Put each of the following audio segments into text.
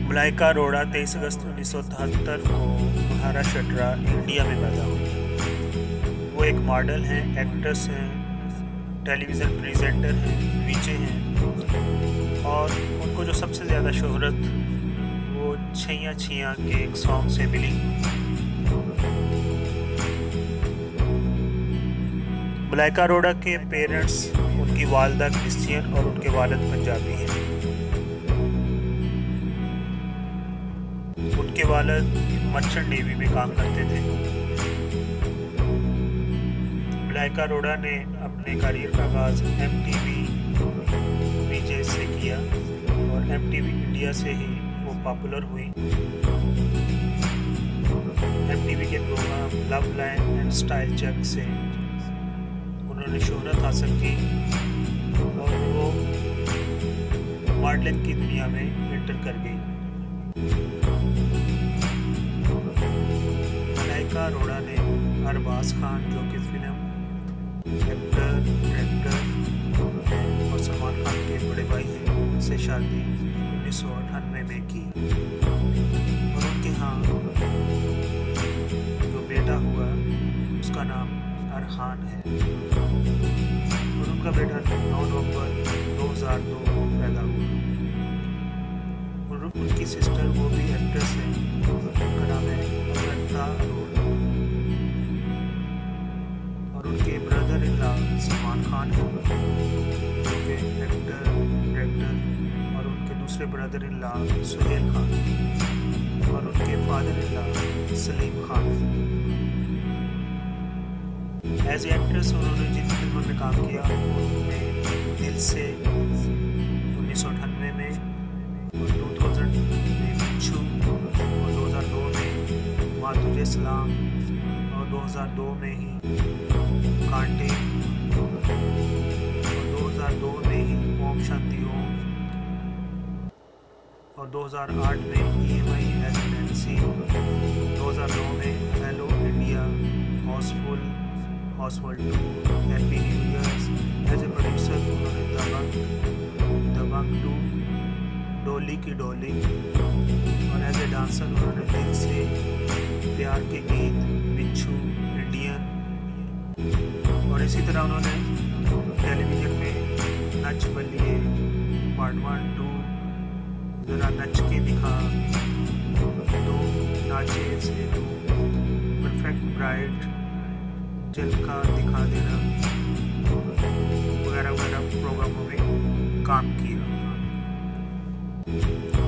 मलाइका अरोड़ा 23 अगस्त 1973 को महाराष्ट्र, इंडिया में पैदा हुई। वो एक मॉडल हैं, एक्ट्रेस हैं, टेलीविज़न प्रेजेंटर हैं, वीजे हैं और उनको जो सबसे ज़्यादा शोहरत वो छैया छैया के एक सॉन्ग से मिली। मलाइका अरोड़ा के पेरेंट्स, उनकी वालदा क्रिश्चियन और उनके वालिद पंजाबी हैं। उनके वालिद मर्चेंट नेवी में काम करते थे। मलाइका अरोड़ा ने अपने करियर का आगाज़ MTV वीजे से किया और MTV इंडिया से ही वो पॉपुलर हुई। MTV के programme love line and style check से उन्होंने शोहरत हासिल की और वो मॉडलिंग की दुनिया में एंटर कर गई। मलाइका अरोड़ा ने अरबाज खान, जो कि फिल्म एक्टर, डायरेक्टर और सलमान खान के बड़े भाई हैं, उनसे शादी 1998 में की और उनके यहाँ जो बेटा हुआ उसका नाम अरहान है और उनका बेटा 9 नवंबर 2002 को पैदा हुआ। और उनकी सिस्टर वो भी एक्ट्रेस है, उनका नाम है अमृता अरोड़ा और उनके brother in law Salman Khan है, जो कि एक्टर, डायरेक्टर और उनके दूसरे brother in law Sohail Khan और उनके father in law Salim Khan. As actress उन्होंने जिन फिल्मों में काम किया उनमें दिल से 1998 में और 2000 में बिच्छू और 2002 में माँ तुझे सलाम और 2002 में ही कांटे और 2002 में ही ओम शांति ओम और 2008 में EMI रेजिडेंसी, 2009 में hello India, housefull, housefull 2, happy new years. As a producer उन्होंने दबंग 2, डोली की डोली और एज ए डांसर उन्होंने दिल से, प्यार के गीत, बिच्छू, इंडियन और इसी तरह उन्होंने टेलीविज़न में नच बलिए, पार्ट 1, 2, ज़रा नच के दिखा, 2, नाचे से 2, परफेक्ट ब्राइड, झलका दिखा देना वगैरह वगैरह प्रोग्रामों में काम किया।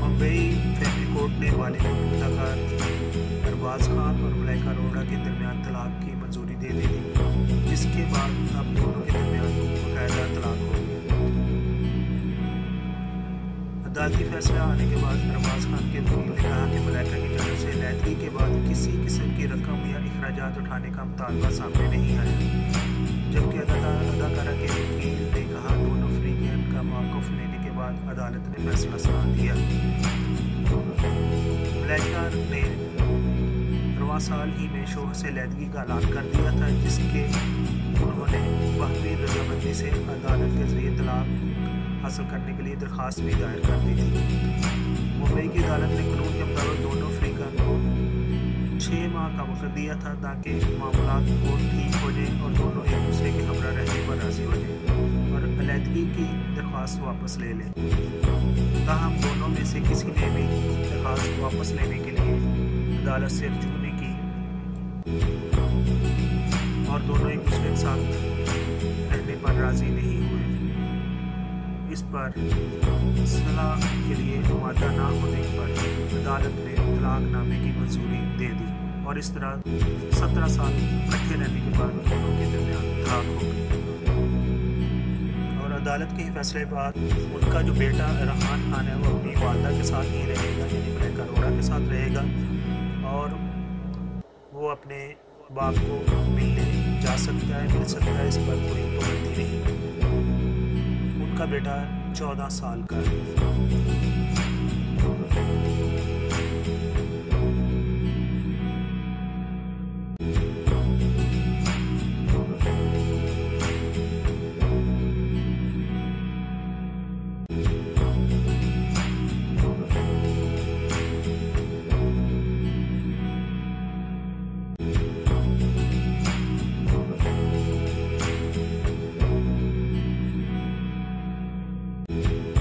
मुंबई फैमिली कोर्ट ने बॉलीवुड अदाकार अरबाज खान और मलाइका अरोड़ा के दरमियान तलाक की मंजूरी दे दी, जिसके बाद अब दोनों के दरमियान बाकायदा तलाक हो गया। अदालती फैसला आने के बाद अरबाज खान के वकील ने कहा कि मलाइका की जानब से लैदगी के बाद किसी किस्म की रकम या अखराजात उठाने का मुतालबा सामने नहीं आया, जबकि अदाकारा के वकील ने कहा दोनों फरीकैन का मौक़िफ़ लेने के बाद अदालत ने फैसला सुना दिया। मलाइका ने 9 साल ही में शोहर से लैदगी का ऐलान कर दिया था, जिसके उन्होंने बाहमी रजामंदी से अदालत के ज़रिए तलाक हासिल करने के लिए दरख्वास्त भी दायर कर दी थी। मुंबई की अदालत ने कानून के मुताबिक दोनों फरीकैन को 6 माह का वक्त दिया था ताकि मामला को ठीक हो जाए और दोनों एक दूसरे के हमरा रहने पर राजी हो जाए और अलहदगी की दरख्वास्त वापस ले लें। ताहम दोनों में से किसी ने भी दरख्वास्त वापस लेने के लिए अदालत से रुजू नहीं की और दोनों एक दूसरे के साथ रहने पर राजी नहीं हुए। इस पर सलाह के लिए मादा ना होने पर अदालत ने तलाकनामे की मंजूरी दे दी और इस तरह 17 साल इकट्ठे रहने के बाद दोनों के दरमियान तलाक हो गई। और अदालत के फैसले के बाद उनका जो बेटा अरहान खान है वो अपनी वालदा के साथ ही रहेगा, यानी मलाइका अरोड़ा के साथ रहेगा और वो अपने बाप को मिलने जा सकता है, मिल सकता है, इस पर कोई पाबंदी नहीं। उनका बेटा 14 साल का है। है।